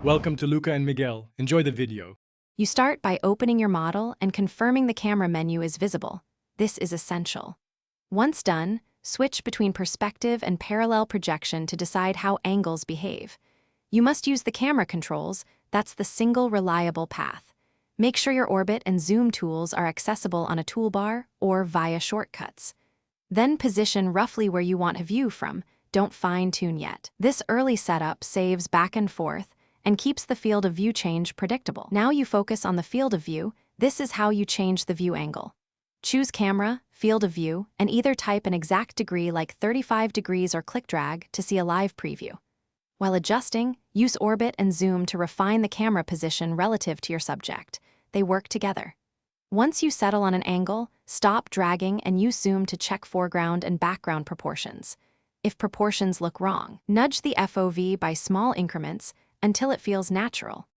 Welcome to Luca and Miguel. Enjoy the video. You start by opening your model and confirming the camera menu is visible. This is essential. Once done, switch between perspective and parallel projection to decide how angles behave. You must use the camera controls. That's the single reliable path. Make sure your orbit and zoom tools are accessible on a toolbar or via shortcuts. Then position roughly where you want a view from. Don't fine-tune yet. This early setup saves back and forth and keeps the field of view change predictable. Now you focus on the field of view. This is how you change the view angle. Choose camera, field of view, and either type an exact degree like 35 degrees or click drag to see a live preview. While adjusting, use orbit and zoom to refine the camera position relative to your subject. They work together. Once you settle on an angle, stop dragging and use zoom to check foreground and background proportions. If proportions look wrong, nudge the FOV by small increments until it feels natural.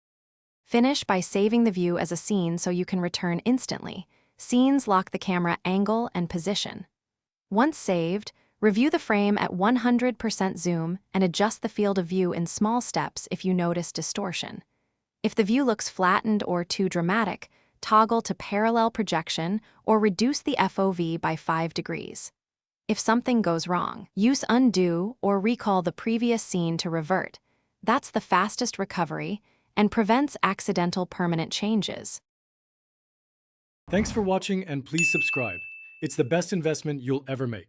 Finish by saving the view as a scene so you can return instantly. Scenes lock the camera angle and position. Once saved, review the frame at 100% zoom and adjust the field of view in small steps if you notice distortion. If the view looks flattened or too dramatic, toggle to parallel projection or reduce the FOV by 5 degrees. If something goes wrong, use undo or recall the previous scene to revert. That's the fastest recovery and prevents accidental permanent changes. Thanks for watching and please subscribe. It's the best investment you'll ever make.